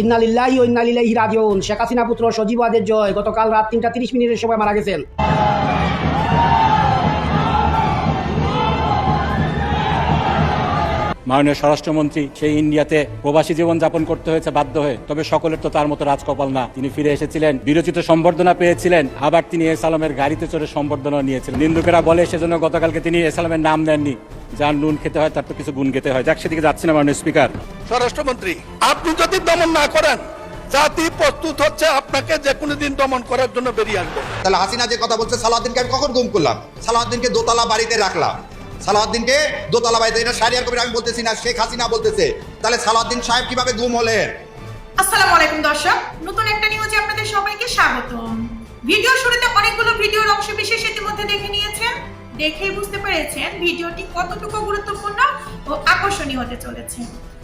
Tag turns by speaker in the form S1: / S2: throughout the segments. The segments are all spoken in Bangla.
S1: ইন্না লিল্লাহি ওয়া ইন্না ইলাইহি রাজিউন। শেখ হাসিনা পুত্র সজীব ওয়াজেদ জয় গতকাল রাত ৩টা ৩০ মিনিটের সময় মারা গেছেন।
S2: মাননীয় স্বরাষ্ট্রমন্ত্রী সেই ইন্ডিয়াতে প্রবাসী জীবন যাপন করতে হয়েছে বাধ্য হয়ে, তবে সকলের তো তার মতো রাজকপাল না। তিনি ফিরে এসেছিলেন, বিরচিত সম্বর্ধনা পেয়েছিলেন, আবার তিনি এস আলমের গাড়িতে চড়ে সম্বর্ধনা নিয়েছিলেন। নিন্দুকেরা বলে সেজন্য গতকালকে তিনি এস আলমের নাম দেননি। যার নুন খেতে হয় তার তো কিছু গুণ খেতে হয়। যাক, সেদিকে যাচ্ছে না মাননীয় স্পিকার।
S3: স্বরাষ্ট্রমন্ত্রী, আপনি যদি দমন না করেন, জাতি প্রস্তুত হচ্ছে আপনাকে যে কোনো দিন দমন করার জন্য বেরিয়ে আসবে।
S4: তাহলে হাসিনা যে কথা বলছে, সালাউদ্দিনকে আমি কখন গুম করলাম? সালাউদ্দিনকে দোতলা বাড়িতে রাখলাম, সালাউদ্দিনকে দোতলা বাড়িতে। এটা শাহরিয়ার কবির আমি বলতেছি না, শেখ হাসিনা বলতেছে। তাহলে সালাউদ্দিন সাহেব কিভাবে গুম হলেন?
S5: আসসালামু আলাইকুম দর্শক, নতুন একটা নিউজে আপনাদের সবাইকে স্বাগতম। ভিডিও শুরুতে অনেকগুলো ভিডিওর অংশ বিশেষ ইতিমধ্যে দেখে নিয়েছেন, দেখেই বুঝতে পেরেছেন ভিডিওটি কতটুকু গুরুত্বপূর্ণ ও আকর্ষণীয় হতে চলেছে।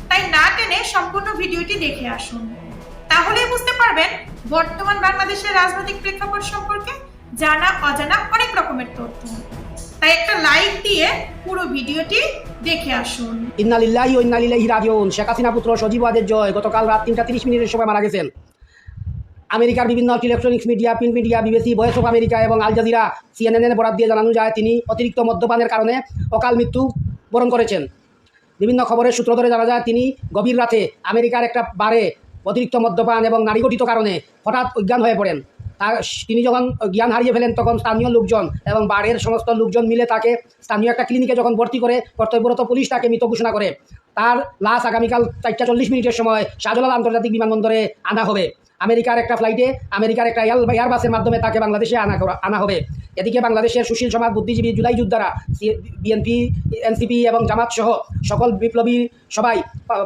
S5: তাই না টেনে সম্পূর্ণ ভিডিওটি দেখে আসুন, তাহলেই বুঝতে পারবেন বর্তমান বাংলাদেশের রাজনৈতিক প্রেক্ষাপট সম্পর্কে জানা অজানা অনেক রকমের তথ্য। তাই একটা লাইক দিয়ে পুরো ভিডিওটি দেখে আসুন।
S1: ইন্না লিল্লাহি ওয়া ইন্না ইলাইহি রাজিউন। শেখ হাসিনা পুত্র সজীব ওয়াজেদ জয় গতকাল রাত ৩টা ৩০ মিনিটের সময় মারা গেছেন। আমেরিকার বিভিন্ন electronics media, print media, BBC, voice of America এবং আল জাজিরা, CNN বরাত দিয়ে জানানো যায় তিনি অতিরিক্ত মদ্যপানের কারণে অকাল মৃত্যু বরণ করেছেন। বিভিন্ন খবরের সূত্র ধরে জানা যায় তিনি গভীর রাতে আমেরিকার একটা বারে অতিরিক্ত মদ্যপান এবং নারীঘটিত কারণে হঠাৎ অজ্ঞান হয়ে পড়েন। তিনি যখন জ্ঞান হারিয়ে ফেলেন তখন স্থানীয় লোকজন এবং বাড়ির সমস্ত লোকজন মিলে তাকে স্থানীয় একটা ক্লিনিকে যখন ভর্তি করে কর্তব্যরত পুলিশ তাকে মৃত ঘোষণা করে। তার লাশ আগামীকাল ৪টা ৪০ মিনিটের সময় শাহজালাল আন্তর্জাতিক বিমানবন্দরে আনা হবে। আমেরিকার একটা ফ্লাইটে, আমেরিকার একটা এয়ারবাসের মাধ্যমে তাকে বাংলাদেশে আনা হবে। এদিকে বাংলাদেশের সুশীল সমাজ, বুদ্ধিজীবী, জুলাই যোদ্ধারা, বিএনপি, এনসিপি এবং জামাত সহ সকল বিপ্লবী সবাই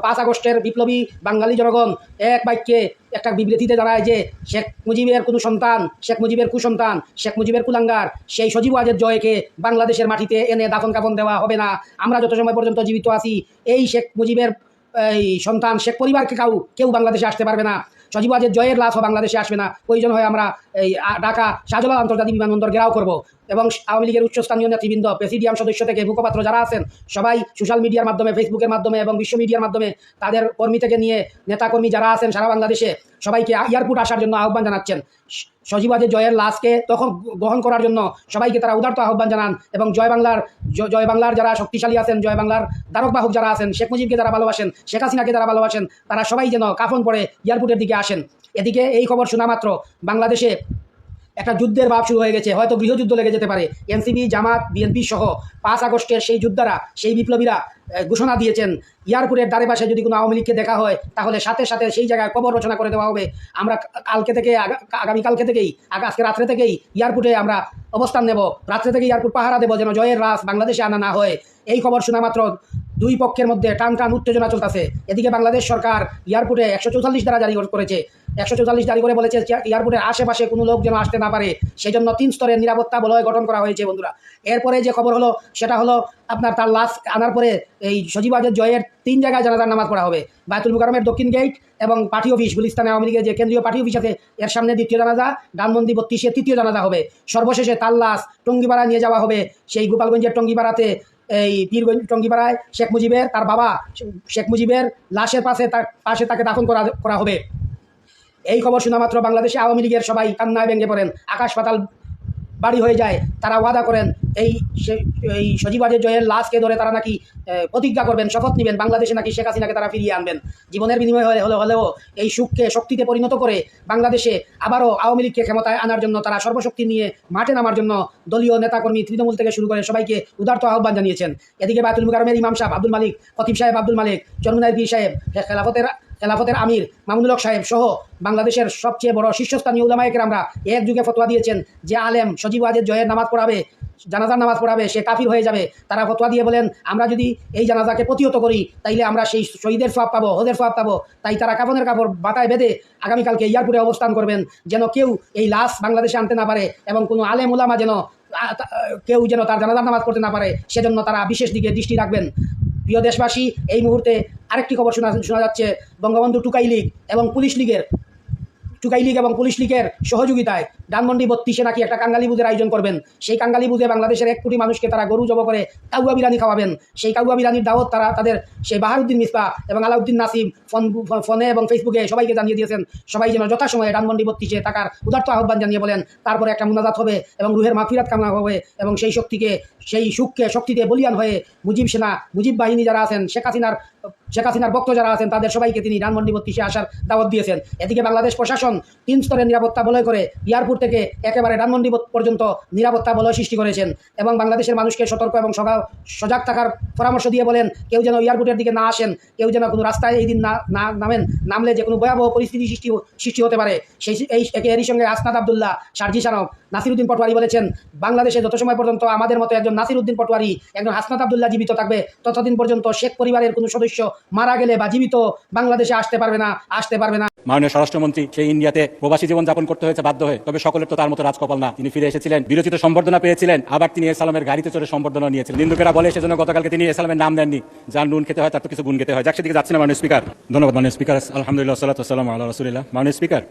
S1: ৫ আগস্টের বিপ্লবী বাঙালি জনগণ এক বাক্যে একটা বিবৃতিতে জানায় যে শেখ মুজিবের কোনো সন্তান, শেখ মুজিবের কুসন্তান, শেখ মুজিবের কুলাঙ্গার সেই সজীব ওয়াজেদ জয়কে বাংলাদেশের মাটিতে এনে দাফন কাফন দেওয়া হবে না। আমরা যত সময় পর্যন্ত জীবিত আছি এই শেখ মুজিবের এই সন্তান শেখ পরিবারকে কেউ বাংলাদেশে আসতে পারবে না। সজীব ওয়াজেদ জয়ের লাশও বাংলাদেশে আসবে না। প্রয়োজন হয় আমরা এই ঢাকা শাহজালাল আন্তর্জাতিক বিমানবন্দর ঘেরাও করব। এবং আওয়ামী লীগের উচ্চস্থানীয় নেতৃবৃন্দ, প্রেসিডিয়াম সদস্য থেকে মুখপাত্র যারা আছেন সবাই সোশ্যাল মিডিয়ার মাধ্যমে, ফেসবুকের মাধ্যমে এবং বিশ্ব মিডিয়ার মাধ্যমে তাদের কর্মী থেকে নিয়ে নেতাকর্মী যারা আছেন সারা বাংলাদেশে সবাইকে এয়ারপোর্ট আসার জন্য আহ্বান জানাচ্ছেন। সজীব ওয়াজেদ জয়ের লাশকে তখন গ্রহণ করার জন্য সবাইকে তারা উদারত আহ্বান জানান। এবং জয় বাংলার যারা শক্তিশালী আছেন, জয় বাংলার দ্বারক বাহক যারা আছেন, শেখ মুজিবকে যারা ভালোবাসেন, শেখ হাসিনাকে যারা ভালোবাসেন, তারা সবাই যেন কাফন পরে এয়ারপোর্টের দিকে আসেন। এদিকে এই খবর শোনা মাত্র বাংলাদেশে একটা যুদ্ধের ভাব শুরু হয়ে গেছে, হয়তো গৃহযুদ্ধ লেগে যেতে পারে। এনসিপি, জামাত, বিএনপি সহ ৫ আগস্টের সেই যোদ্ধারা, সেই বিপ্লবীরা ঘোষণা দিয়েছেন এয়ারপোর্টের দ্বারে পাশে যদি কোনো আওয়ামী লীগকে দেখা হয় তাহলে সাথে সাথে সেই জায়গায় কবর রচনা করে দেওয়া হবে। আমরা আগামীকালকে থেকেই, আজকে রাত্রে থেকেই এয়ারপোর্টে আমরা অবস্থান নেব, রাত্রে থেকেই এয়ারপোর্ট পাহারা দেবো যেন জয়ের লাশ বাংলাদেশে আনা না হয়। এই খবর শোনা মাত্র দুই পক্ষের মধ্যে টান উত্তেজনা চলতেছে। এদিকে বাংলাদেশ সরকার এয়ারপোর্টে ১৪৪ ধারা জারি করেছে। ১৪৪ জারি করে বলেছে এয়ারপোর্টের আশেপাশে কোনো লোক যেন আসতে না পারে, সেই জন্য ৩ স্তরের নিরাপত্তা বলয় গঠন করা হয়েছে বন্ধুরা। এরপরে যে খবর হলো সেটা হলো আপনার তার লাশ আনার পরে এই সজীব ওয়াজেদ জয়ের ৩ জায়গায় জানাজার নামাজ পড়া হবে। বায়তুল মুকাররমের দক্ষিণ গেট এবং পার্টি অফিস, গুলিস্তানে আওয়ামী লীগের যে কেন্দ্রীয় পার্টি অফিস আছে এর সামনে দ্বিতীয় জানাজা, ডানমন্দি ৩২-এ তৃতীয় জানাজা হবে। সর্বশেষে তার লাশ টঙ্গিপাড়া নিয়ে যাওয়া হবে। সেই গোপালগঞ্জের টঙ্গিপাড়াতে, এই পীরগঞ্জ টঙ্গিপাড়ায় শেখ মুজিবের, তার বাবা শেখ মুজিবের লাশের পাশে তাকে দাফন করা হবে। এই খবর শোনা মাত্র বাংলাদেশে আওয়ামী লীগের সবাই কান্নায় ভেঙে পড়েন, আকাশ পাতাল বাড়ি হয়ে যায়। তারা ওয়াদা করেন এই সজীব ওয়াজেদ জয়ের লাশকে ধরে তারা নাকি প্রতিজ্ঞা করবেন, শপথ নেবেন, বাংলাদেশে নাকি শেখ হাসিনাকে তারা ফিরিয়ে আনবেন। জীবনের বিনিময় হলেও এই সুখকে শক্তিতে পরিণত করে বাংলাদেশে আবারও আওয়ামী লীগকে ক্ষমতায় আনার জন্য তারা সর্বশক্তি নিয়ে মাঠে নামার জন্য দলীয় নেতাকর্মী, তৃণমূল থেকে শুরু করে সবাইকে উদারত আহ্বান জানিয়েছেন। এদিকে বায়তুল মুকাররমের ইমাম সাহেব আব্দুল মালিক, খতিব সাহেব আব্দুল মালিক, চরমুনাইর পীর সাহেব, খেলাফতের আমির মামুনুল হক সাহেব সহ বাংলাদেশের সবচেয়ে বড় শীর্ষস্থানীয় উলামায়ে কেরামরা একযুগে ফতোয়া দিয়েছেন যে আলেম সজীব ওয়াজেদ জয়ের নামাজ পড়াবে, জানাজার নামাজ পড়াবে, সে কাফির হয়ে যাবে। তারা ফতোয়া দিয়ে বলেন আমরা যদি এই জানাজাকে প্রতিহত করি তাইলে আমরা সেই শহীদের সওয়াব পাবো, হজের সওয়াব পাবো। তাই তারা কাফনের কাপড় বাতায় বেঁধে আগামীকালকে এয়ারপোর্টে অবস্থান করবেন যেন কেউ এই লাশ বাংলাদেশে আনতে না পারে এবং কোনো আলেম উলামা যেন কেউ যেন তার জানাজার নামাজ পড়তে না পারে, সেজন্য তারা বিশেষ দিকে দৃষ্টি রাখবেন। প্রিয় দেশবাসী, এই মুহূর্তে আরেকটি খবর শোনা যাচ্ছে বঙ্গবন্ধু টুকাই লীগ এবং পুলিশ লীগের চুকাই লীগ এবং পুলিশ লীগের সহযোগিতায় ধানমন্ডি 32-এ নাকি একটা কাঙ্গালি বুঝের আয়োজন করবেন। সেই কাঙ্গালি বুঝে বাংলাদেশের 1 কোটি মানুষকে তারা গরু জব করে কাউয়া বিরিয়ানি খাওয়াবেন। সেই কাউয়া বিরিয়ানির দাওয়াত তারা তাদের সেই বাহারুদ্দিন মিসবা এবং আলাউদ্দিন নাসিম ফোনে এবং ফেসবুকে সবাইকে জানিয়ে দিয়েছেন। সবাই যেন যথাসময়ে ধানমন্ডি 32-এ থাকার উদার্ত আহ্বান জানিয়ে বলেন। তারপরে একটা মুনাজাত হবে এবং রুহের মাগফিরাত কামনা হবে এবং সেই শক্তিকে, সেই সুখকে শক্তিতে বলিয়ান হয়ে মুজিব সেনা, মুজিব বাহিনী যারা আছেন, শেখ হাসিনার ভক্ত যারা আছেন, তাদের সবাইকে তিনি ধানমন্ডি 32-এ আসার দাওয়াত দিয়েছেন। এদিকে বাংলাদেশ প্রশাসন 3 স্তরের নিরাপত্তা বলয় করে এয়ারপোর্ট থেকে একেবারে ধানমন্ডি পর্যন্ত নিরাপত্তা বলয় সৃষ্টি করেছেন এবং বাংলাদেশের মানুষকে সতর্ক এবং সজাগ থাকার পরামর্শ দিয়ে বলেন, কেউ যেন এয়ারপোর্টের দিকে না আসেন, কেউ যেন কোনো রাস্তায় এই দিন নামলে যে কোনো ভয়াবহ পরিস্থিতি সৃষ্টি হতে পারে। এরই সঙ্গে আসনাদ আবদুল্লাহ, সার্জি সানক, নাসিরউদ্দিন পটোয়ারি বলেছেন, বাংলাদেশে যত সময় পর্যন্ত আমাদের মতো একজন নাসিরউদ্দিন পটোয়ারি, একজন হাসনাত আবদুল্লাহ জীবিত থাকবে, ততদিন পর্যন্ত শেখ পরিবারের কোনো সদস্য মারা গেলে বা জীবিত বাংলাদেশে আসতে পারবে না।
S2: মাননীয় স্বরাষ্ট্রমন্ত্রী সেই ইন্ডিয়াতে প্রবাসী জীবন যাপন করতে হয়েছে বাধ্য হয়ে, তবে সকলের তো তার মতো রাজকপাল না। তিনি ফিরে এসেছিলেন, বিরোচিত সম্বর্ধনা পেয়েছিলেন, আবার তিনি এসালামের গাড়িতে চড়ে সম্বর্ধনা নিয়েছিলেন। নিন্দুকেরা বলে সেজন্য গতকালকে তিনি এসালামের নাম দেননি। যার নুন খেতে হয় তার তো কিছু গুণ খেতে হয়। যাক, সেদিকে যাচ্ছে না মাননীয় স্পিকার। ধন্যবাদ মাননীয় স্পিকার। আলহামদুলিল্লাহ, সাল্লাতু ওয়াসসালামু আলা রাসূলিল্লাহ। মাননীয় স্পিকার,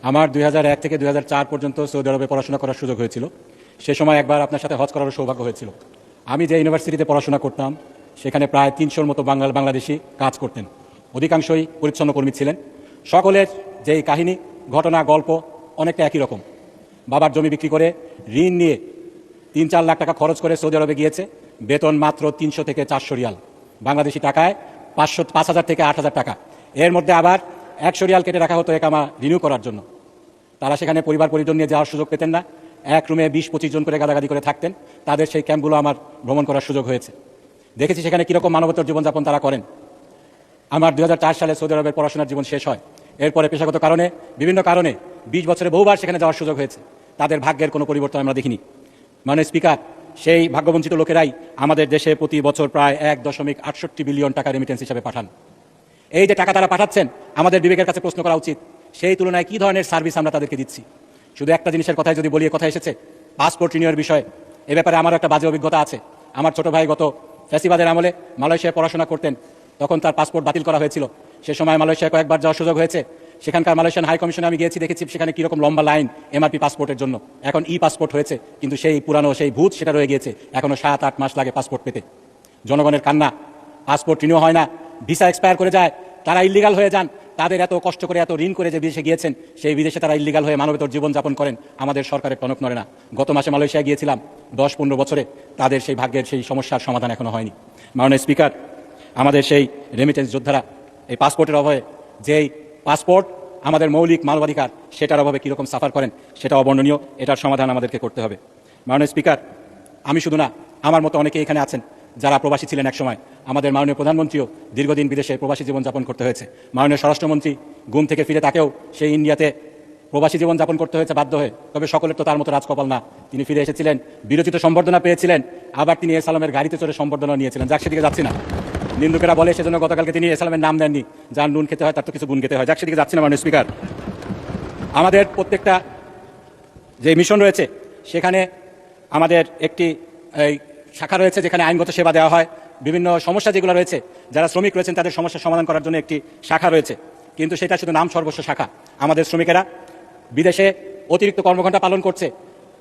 S2: আমার 2001 থেকে 2004 পর্যন্ত সৌদি আরবে পড়াশোনা করার সুযোগ হয়েছিল। সে সময় একবার আপনার সাথে হজ করার সৌভাগ্য হয়েছিল। আমি যে ইউনিভার্সিটিতে পড়াশোনা করতাম সেখানে প্রায় 300-র মতো বাংলাদেশি কাজ করতেন। অধিকাংশই পরিচ্ছন্ন কর্মী ছিলেন। সকলের যেই কাহিনী, ঘটনা, গল্প অনেকটা একই রকম। বাবার জমি বিক্রি করে ঋণ নিয়ে 3-4 লাখ টাকা খরচ করে সৌদি আরবে গিয়েছে। বেতন মাত্র 300 থেকে 400 রিয়াল, বাংলাদেশি টাকায় 5,000 থেকে 8,000 টাকা। এর মধ্যে আবার 100 রিয়াল কেটে রাখা হতো একামা রিনিউ করার জন্য। তারা সেখানে পরিবার পরিজন নিয়ে যাওয়ার সুযোগ পেতেন না। এক রুমে 20-25 জন করে গাদাগাদি করে থাকতেন। তাদের সেই ক্যাম্পগুলো আমার ভ্রমণ করার সুযোগ হয়েছে। দেখেছি সেখানে কীরকম মানবতার জীবনযাপন তারা করেন। আমার 2004 সালে সৌদি আরবের পড়াশোনার জীবন শেষ হয়। এরপরে পেশাগত কারণে, বিভিন্ন কারণে 20 বছরে বহুবার সেখানে যাওয়ার সুযোগ হয়েছে। তাদের ভাগ্যের কোনো পরিবর্তন আমরা দেখিনি। মাননীয় স্পিকার, সেই ভাগ্যবঞ্চিত লোকেরাই আমাদের দেশে প্রতি বছর প্রায় 1.68 বিলিয়ন টাকা রেমিটেন্স হিসাবে পাঠান। এই যে টাকা তারা পাঠাচ্ছেন, আমাদের বিবেকের কাছে প্রশ্ন করা উচিত, সেই তুলনায় কী ধরনের সার্ভিস আমরা তাদেরকে দিচ্ছি। শুধু একটা জিনিসের কথাই যদি বলি, কথা এসেছে পাসপোর্ট রিনিউয়ের বিষয়ে। এ ব্যাপারে আমার একটা বাজে অভিজ্ঞতা আছে। আমার ছোট ভাই গত ফ্যাসিবাদের আমলে মালয়েশিয়ায় পড়াশোনা করতেন। তখন তার পাসপোর্ট বাতিল করা হয়েছিল। সে সময় মালয়েশিয়ায় কয়েকবার যাওয়ার সুযোগ হয়েছে। সেখানকার মালয়েশিয়ান হাই কমিশনে আমি গিয়েছি, দেখেছি সেখানে কীরকম লম্বা লাইন এমআরপি পাসপোর্টের জন্য। এখন পাসপোর্ট হয়েছে, কিন্তু সেই পুরানো সেই ভূত সেটা রয়ে গিয়েছে। এখনও 7-8 মাস লাগে পাসপোর্ট পেতে। জনগণের কান্না, পাসপোর্ট রিনিউ হয় না, ভিসা এক্সপায়ার করে যায়, তারা ইল্লিগাল হয়ে যান। তাদের এত কষ্ট করে, এত ঋণ করে যে বিদেশে গিয়েছেন, সেই বিদেশে তারা ইল্লিগাল হয়ে মানবেতর জীবনযাপন করেন। আমাদের সরকারের টনক নড়ে না। গত মাসে মালয়েশিয়া গিয়েছিলাম, 10-15 বছরে তাদের সেই ভাগ্যের সেই সমস্যার সমাধান এখনো হয়নি। মাননীয় স্পিকার, আমাদের সেই রেমিটেন্স যোদ্ধারা এই পাসপোর্টের অভাবে, যেই পাসপোর্ট আমাদের মৌলিক মানবাধিকার, সেটার অভাবে কীরকম সাফার করেন সেটা অবর্ণনীয়। এটার সমাধান আমাদেরকে করতে হবে। মাননীয় স্পিকার, আমি শুধু না, আমার মতো অনেকে এখানে আছেন যারা প্রবাসী ছিলেন একসময়। আমাদের মাননীয় প্রধানমন্ত্রীও দীর্ঘদিন বিদেশে প্রবাসী জীবনযাপন করতে হয়েছে। মাননীয় স্বরাষ্ট্রমন্ত্রী গুম থেকে ফিরে তাকেও সেই ইন্ডিয়াতে প্রবাসী জীবনযাপন করতে হয়েছে বাধ্য হয়ে, তবে সকলের তো তার মতো রাজকপাল না। তিনি ফিরে এসেছিলেন, বিরোচিত সম্বর্ধনা পেয়েছিলেন, আবার তিনি এসালামের গাড়িতে চড়ে সম্বর্ধনা নিয়েছিলেন। যাক, সেদিকে যাচ্ছি না। নিন্দুকেরা বলে সেজন্য গতকালকে তিনি এসালামের নাম দেননি। যার নুন খেতে হয় তার তো কিছু গুণ খেতে হয়। যাক, সেদিকে যাচ্ছি না। মাননীয় স্পিকার, আমাদের প্রত্যেকটা যে মিশন রয়েছে সেখানে আমাদের একটি শাখা রয়েছে যেখানে আইনগত সেবা দেওয়া হয়। বিভিন্ন সমস্যা যেগুলো রয়েছে, যারা শ্রমিক রয়েছেন তাদের সমস্যা সমাধান করার জন্য একটি শাখা রয়েছে, কিন্তু সেটা শুধু নাম সর্বস্ব শাখা। আমাদের শ্রমিকেরা বিদেশে অতিরিক্ত কর্মঘণ্টা পালন করছে,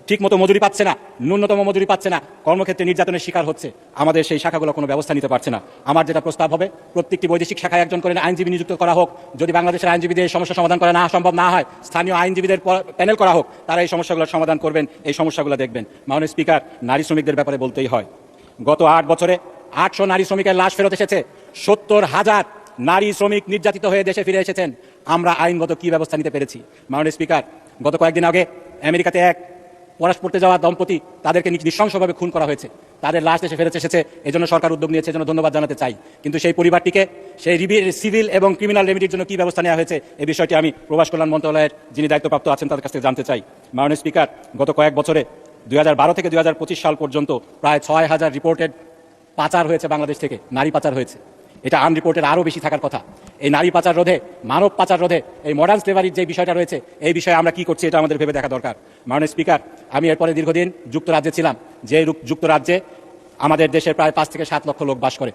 S2: ঠিকমতো মজুরি পাচ্ছে না, ন্যূনতম মজুরি পাচ্ছে না, কর্মক্ষেত্রে নির্যাতনের শিকার হচ্ছে। আমাদের সেই শাখাগুলো কোনো ব্যবস্থা নিতে পারছে না। আমার যেটা প্রস্তাব হবে, প্রত্যেকটি বৈদেশিক শাখায় একজন করে আইনজীবী নিযুক্ত করা হোক। যদি বাংলাদেশের আইনজীবীদের সমস্যা সমাধান করা সম্ভব না হয়, স্থানীয় আইনজীবীদের প্যানেল করা হোক, তারা এই সমস্যাগুলোর সমাধান করবেন, এই সমস্যাগুলো দেখবেন। মাননীয় স্পিকার, নারী শ্রমিকদের ব্যাপারে বলতেই হয়, গত 8 বছরে 800 নারী শ্রমিকের লাশ ফেরত এসেছে। 70,000 নারী শ্রমিক নির্যাতিত হয়ে দেশে ফিরে এসেছেন। আমরা আইনগত কি ব্যবস্থা নিতে পেরেছি? মাননীয় স্পিকার, গত কয়েকদিন আগে আমেরিকাতে এক পড়াশ পড়তে যাওয়া দম্পতি, তাদেরকে নৃশংসভাবে খুন করা হয়েছে। তাদের লাশ দেশে ফেরত এসেছে, এজন্য সরকার উদ্যোগ নিয়েছে, এজন্য ধন্যবাদ জানাতে চাই। কিন্তু সেই পরিবারটিকে সেই সিভিল এবং ক্রিমিনাল রেমিডির জন্য কি ব্যবস্থা নেওয়া হয়েছে, এই বিষয়টি আমি প্রবাস কল্যাণ মন্ত্রণালয়ের যিনি দায়িত্বপ্রাপ্ত আছেন তাদের কাছ থেকে জানতে চাই। মাননীয় স্পিকার, গত কয়েক বছরে 2012 থেকে 2025 সাল পর্যন্ত প্রায় 6,000 রিপোর্টেড পাচার হয়েছে বাংলাদেশ থেকে, নারী পাচার হয়েছে। এটা আনরিপোর্টেড আরও বেশি থাকার কথা। এই নারী পাচার রোধে, মানব পাচার রোধে, এই মডার্ন স্লেভারির যে বিষয়টা রয়েছে, এই বিষয়ে আমরা কি করছি এটা আমাদের ভেবে দেখা দরকার। মাননীয় স্পিকার, আমি এরপরে দীর্ঘদিন যুক্তরাজ্যে ছিলাম, যে যুক্তরাজ্যে আমাদের দেশের প্রায় 5 থেকে 7 লক্ষ লোক বাস করে।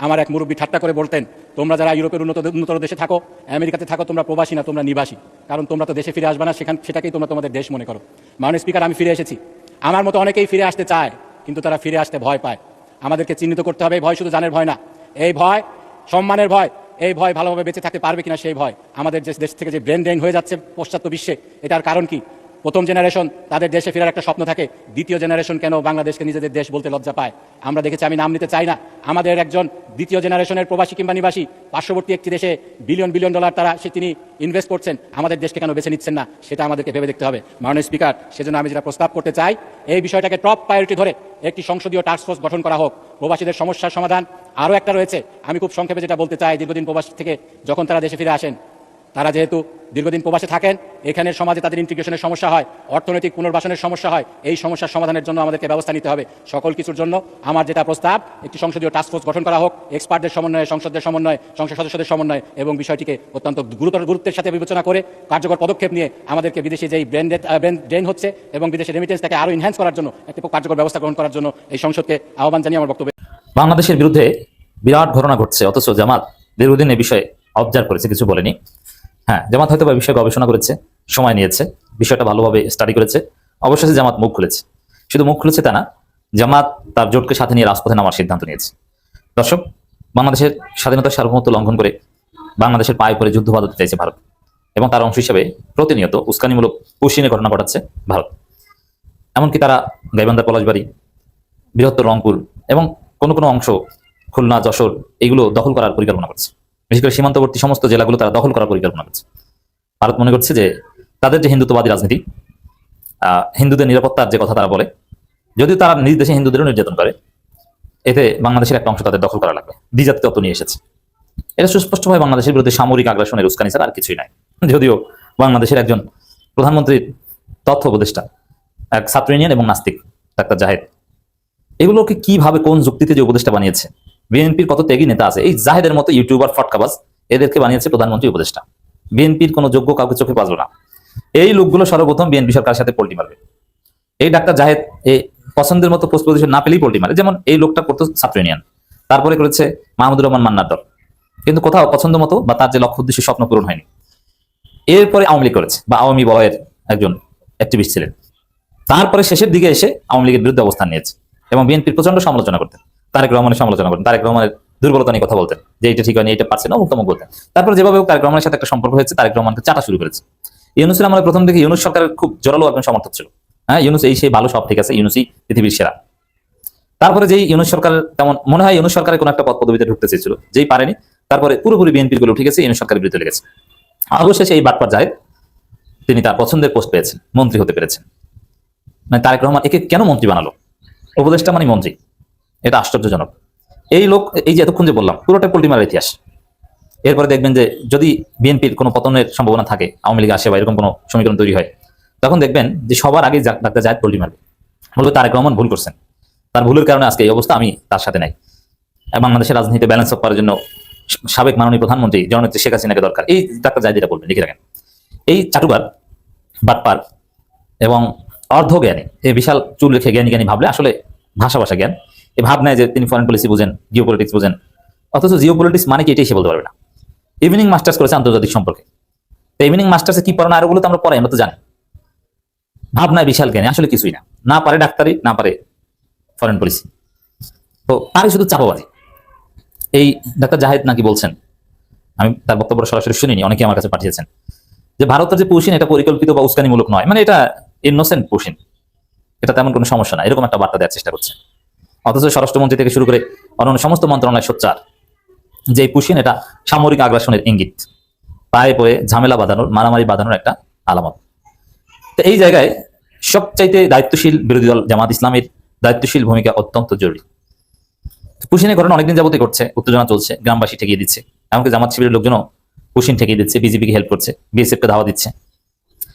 S2: আমার এক মুরব্বী ঠাট্টা করে বলতেন, তোমরা যারা ইউরোপের উন্নত দেশে থাকো, আমেরিকাতে থাকো, তোমরা প্রবাসী না, তোমরা নিবাসী, কারণ তোমরা তো দেশে ফিরে আসবে না, সেটাকেই তোমরা তোমাদের দেশ মনে করো। মাননীয় স্পিকার, আমি ফিরে এসেছি। আমার মতো অনেকেই ফিরে আসতে চায়, কিন্তু তারা ফিরে আসতে ভয় পায়। আমাদেরকে চিহ্নিত করতে হবে, এই ভয় শুধু জানের ভয় না, এই ভয় সম্মানের ভয়, এই ভয় ভালোভাবে বেঁচে থাকতে পারবে কিনা সেই ভয়। আমাদের যে দেশ থেকে যে ব্রেন ড্রেন হয়ে যাচ্ছে পাশ্চাত্য বিশ্বে, এটার কারণ কি? প্রথম জেনারেশন তাদের দেশে ফেরার একটা স্বপ্ন থাকে, দ্বিতীয় জেনারেশন কেন বাংলাদেশকে নিজেদের দেশ বলতে লজ্জা পায়। আমরা দেখেছি, আমি নাম নিতে চাই না, আমাদের একজন দ্বিতীয় জেনারেশনের প্রবাসী কিংবা নিবাসী পার্শ্ববর্তী একটি দেশে বিলিয়ন ডলার তিনি ইনভেস্ট করছেন, আমাদের দেশকে কেন বেছে নিচ্ছেন না, সেটা আমাদেরকে ভেবে দেখতে হবে। মাননীয় স্পিকার, সেজন্য আমি যেটা প্রস্তাব করতে চাই, এই বিষয়টাকে টপ প্রায়োরিটি ধরে একটি সংসদীয় টাস্কফোর্স গঠন করা হোক। প্রবাসীদের সমস্যার সমাধান আরও একটা রয়েছে, আমি খুব সংক্ষেপে যেটা বলতে চাই, দীর্ঘদিন প্রবাসী থেকে যখন তারা দেশে ফিরে আসেন, তারা যেহেতু দীর্ঘদিন প্রবাসে থাকেন, এখানের সমাজে তাদের ইন্টিগ্রেশনের সমস্যা হয়, অর্থনৈতিক পুনর্বাসনের সমস্যা হয়, এই সমস্যার সমাধানের জন্য আমাদেরকে ব্যবস্থা নিতে হবে। সকল কিছুর জন্য আমার যেটা প্রস্তাব, একটি সংসদীয় টাস্কফোর্স গঠন করা হোক, এক্সপার্টদের সমন্বয়ে, সংসদের সমন্বয়ে, সংসদ সদস্যদের সমন্বয়ে, এবং বিষয়টিকে অত্যন্ত গুরুত্বের সাথে বিবেচনা করে কার্যকর পদক্ষেপ নিয়ে আমাদেরকে বিদেশে যেই ব্রেন ড্রেন হচ্ছে এবং বিদেশে রেমিটেন্সটাকে আরও ইনহ্যান্স করার জন্য একটি কার্যকর ব্যবস্থা গ্রহণ করার জন্য এই সংসদকে আহ্বান জানিয়ে আমার বক্তব্য।
S6: বাংলাদেশের বিরুদ্ধে বিরাট ঘটনা ঘটছে, অথচ জামাত দীর্ঘদিন এই বিষয়ে অবজার্ভ করেছে, কিছু বলেনি। হ্যাঁ, জামাত হয়তো বা বিষয়ে গবেষণা করেছে, সময় নিয়েছে, বিষয়টা ভালোভাবে স্টাডি করেছে, অবশেষে জামাত মুখ খুলেছে। শুধু মুখ খুলেছে তা না, জামাত তার জোটকে সাথে নিয়ে রাজপথে নামার সিদ্ধান্ত নিয়েছে। দর্শক, বাংলাদেশের স্বাধীনতার সার্বভৌমত্ব লঙ্ঘন করে বাংলাদেশের পায়ে পড়ে যুদ্ধ বাঁধাতে চাইছে ভারত, এবং তার অংশ হিসেবে প্রতিনিয়ত উস্কানিমূলক পুশিনের ঘটনা ঘটাচ্ছে ভারত। এমনকি তারা গাইবান্ধার পলাশবাড়ি, বৃহত্তর রংপুর এবং কোনো কোনো অংশ খুলনা, যশোর, এগুলো দখল করার পরিকল্পনা করছে। বিশেষ করে সীমান্তবর্তী সমস্ত জেলাগুলো তারা দখল করার পরিকল্পনা করছে। ভারত মনে করছে যে তাদের যে হিন্দুত্ববাদী রাজনীতি, হিন্দুদের নিরাপত্তার যে কথা তারা বলে, যদিও তারা নিজ দেশে হিন্দুদেরও নির্যাতন করে, এতে বাংলাদেশের একটা অংশ তাদের দখল করা লাগবে। দ্বিজাতি তত্ত্ব নিয়ে এসেছে। এটা সুস্পষ্টভাবে বাংলাদেশের বিরুদ্ধে সামরিক আগ্রাসনের উস্কানি ছাড়া আর কিছুই নাই। যদিও বাংলাদেশের একজন প্রধানমন্ত্রীর তথ্য উপদেষ্টা, এক ছাত্র ইউনিয়ন এবং নাস্তিক ডাক্তার জাহেদ, এগুলোকে কিভাবে কোন যুক্তিতে যে উপদেষ্টা বানিয়েছে, বিএনপির কত ত্যাগী নেতা আছে, এই জাহেদের মতো ইউটিউবার ফটকাবাজ, এদেরকে বানিয়েছে প্রধানমন্ত্রী উপদেষ্টা। বিএনপির কোনো যোগ্য কাউকে চোখে বাজলো না। এই লোকগুলো সর্বপ্রথম বিএনপি সরকারের সাথে পোল্টি মারবে। এই ডাক্তার জাহেদ এই পছন্দের মতো পোস্ট পজিশন না পেলেই পোল্টি মারে। যেমন এই লোকটা করতো ছাত্র ইউনিয়ন, তারপরে করেছে মাহমুদুর রহমান মান্নার দল, কিন্তু কোথাও পছন্দ মতো বা তার যে লক্ষ্য উদ্দেশ্য স্বপ্ন পূরণ হয়নি। এরপরে আওয়ামী লীগ করেছে, বা আওয়ামী বলয়ের একজন অ্যাক্টিভিস্ট ছিলেন। তারপরে শেষের দিকে এসে আওয়ামী লীগের বিরুদ্ধে অবস্থান নিয়েছে এবং বিএনপির প্রচন্ড সমালোচনা করতেন, তারেক রহমানের সমালোচনা করতেন, তারেক রহমানের দুর্বলতা নিয়ে কথা বলতেন, যে এটা ঠিক হয়নি, এটা পারছে না, অমুক তমুক বলতেন। তারপরে যেভাবে তারেক রহমানের সাথে একটা সম্পর্ক হয়েছে, তারেক রহমানকে চাটা শুরু করেছে। ইউনূসের আমরা প্রথম থেকে ইউনূস সরকারের খুব জোরালো একজন সমর্থক ছিল। হ্যাঁ, ইউনূস এই সেই ভালো, সব ঠিক আছে, ইউনূসই পৃথিবীর সেরা। তারপরে যেই ইউনূস সরকার, তেমন মনে হয় ইউনূস সরকারের কোনো একটা পদ পদবিতে ঢুকতে চেয়েছিল, যেই পারেনি, তারপরে পুরোপুরি বিএনপির গুলো উঠে গেছে, ইউনূস সরকারের বিরুদ্ধে লেগেছে। অবশেষে এই বাটপার জাহেদ, তিনি তার পছন্দের পোস্ট পেয়েছেন, মন্ত্রী হতে পেরেছেন। মানে তারেক রহমান একে কেন মন্ত্রী বানালো? উপদেষ্টা মানে মন্ত্রী, এটা আশ্চর্যজনক। এই লোক, এই যে এতক্ষণ যে বললাম, পুরোটা পোল্টি মারার ইতিহাস। এরপরে দেখবেন যে যদি বিএনপির কোনো পতনের সম্ভাবনা থাকে, আওয়ামী লীগ আসে বা এরকম কোনো সমীকরণ তৈরি হয়, তখন দেখবেন যে সবার আগে ডাক্তার জাহেদ পোল্টি মারবে, বলবে তারেক রহমান ভুল করছেন, তার ভুলের কারণে আজকে এই অবস্থা, আমি তার সাথে নাই। বাংলাদেশের রাজনীতিতে ব্যালেন্স আপ করার জন্য সাবেক মাননীয় প্রধানমন্ত্রী জননেত্রী শেখ হাসিনাকে দরকার, এই ডাক্তার জাহেদ এটা বলবেন, লিখে রাখেন। এই চাটুকার, বাটপার এবং অর্ধজ্ঞানী, এই বিশাল চুল রেখে জ্ঞানী জ্ঞানী ভাবলে আসলে ভাষা জ্ঞান, এ ভাব নেয় যে তিনি ফরেন পলিসি বুঝেন, জিও পলিটিক্স বুঝেন, অথচ জিও পলিটিক্স মানে কি এটাই সে বলতে পারবে না। ইভিনিং মাস্টার্স করেছে আন্তর্জাতিক সম্পর্কে, তো ইভিনিং মাস্টার্সে কি পড়ানো আরোগুলো তো আমরা পড়াই, আমরা তো জানি। ভাবনায় বিশাল জ্ঞানী, আসলে কিছুই না, না পারে ডাক্তারি, না পারে ফরেন পলিসি, তো তারই শুধু চাপাবাজি। এই ডাক্তার জাহেদ নাকি বলছেন, আমি তার বক্তব্য সরাসরি শুনিনি, অনেকে আমার কাছে পাঠিয়েছেন, যে ভারতের যে পুশিন এটা পরিকল্পিত বা উস্কানিমূলক নয়, মানে এটা ইনোসেন্ট পুশিন, এটা তেমন কোনো সমস্যা না, এরকম একটা বার্তা দেওয়ার চেষ্টা করছে। অথচ স্বরাষ্ট্রমন্ত্রী থেকে শুরু করে অন্যান্য সমস্ত মন্ত্রণালয় সোচ্চার যে এই পুশিন এটা সামরিক আগ্রাসনের ইঙ্গিত, পায়ে পড়ে ঝামেলা বাঁধানোর, মারামারি বাঁধানোর একটা আলামত। তো এই জায়গায় সবচাইতে দায়িত্বশীল বিরোধী দল জামাত ইসলামের দায়িত্বশীল ভূমিকা অত্যন্ত জরুরি। পুশিনের ঘটনা অনেকদিন যাবতই ঘটছে, উত্তেজনা চলছে, গ্রামবাসী ঠেকিয়ে দিচ্ছে, এমনকি জামাত শিবিরের লোকজনও পুশিন ঠেকিয়ে দিচ্ছে, বিজেপিকে হেল্প করছে, বিএসএফকে ধাওয়া দিচ্ছে।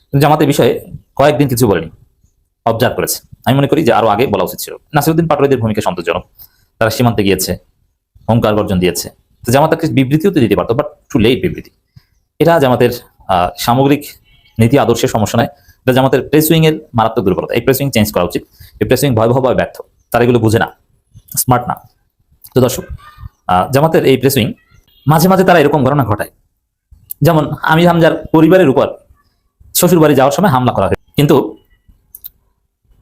S6: কিন্তু জামাতের বিষয়ে কয়েকদিন কিছু বলেনি, অবজার্ভ করেছে। আমি মনে করি যে আরো আগে বলা উচিত ছিল। নাসিরউদ্দিন পাটোয়ারিদের ভূমিকা সন্তোষজনক, তারা সীমান্তে গিয়েছে, হুঙ্কার গর্জন দিয়েছে, তো জামাত একটা বিবৃতিও তো দিতে পারতো, বাট টু লেট বিবৃতি। এটা জামাতের সামগ্রিক নীতি আদর্শের সমস্যা নয়, এটা জামাতের প্রেস উইং এর মারাত্মক দুর্বলতা। এই প্রেস উইং চেঞ্জ করা উচিত। এই প্রেস উইং ভয়াবহভাবে ব্যর্থ, তারা এগুলো বুঝে না, স্মার্ট না। তো দর্শক, জামাতের এই প্রেস উইং মাঝে মাঝে তারা এরকম ঘটনা ঘটায়, যেমন আমির হামজার পরিবারের উপর শ্বশুর বাড়ি যাওয়ার সময় হামলা করা হয়, কিন্তু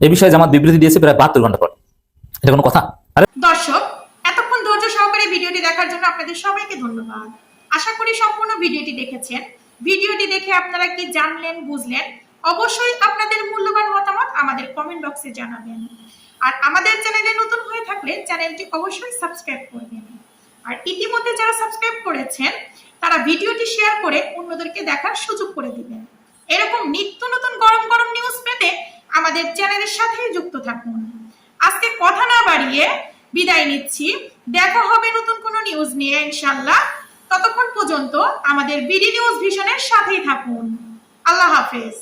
S6: এই বিষয়ে জামাত বিবৃতি দিয়েছে প্রায় 72 ঘন্টা পর। এটা কোনো কথা? আরে
S5: দর্শক, এতক্ষণ ধৈর্য সহকারে ভিডিওটি দেখার জন্য আপনাদের সবাইকে ধন্যবাদ। আশা করি সম্পূর্ণ ভিডিওটি দেখেছেন। ভিডিওটি দেখে আপনারা কি জানলেন, বুঝলেন? অবশ্যই আপনাদের মূল্যবান মতামত আমাদের কমেন্ট বক্সে জানাবেন। আর আমাদের চ্যানেলে নতুন হয়ে থাকলে চ্যানেলটি অবশ্যই সাবস্ক্রাইব করবেন। আর ইতিমধ্যে যারা সাবস্ক্রাইব করেছেন তারা ভিডিওটি শেয়ার করে অন্যদেরকে দেখার সুযোগ করে দিবেন। এরকম নিত্য নতুন গরম গরম নিউজ পেতে আমাদের চ্যানেলের সাথেই যুক্ত থাকুন। আজকে কথা না বাড়িয়ে বিদায় নিচ্ছি। দেখা হবে নতুন কোনো নিউজ নিয়ে ইনশাআল্লাহ। ততক্ষণ পর্যন্ত আমাদের বিডি নিউজ ভিশনের সাথেই থাকুন। আল্লাহ হাফেজ।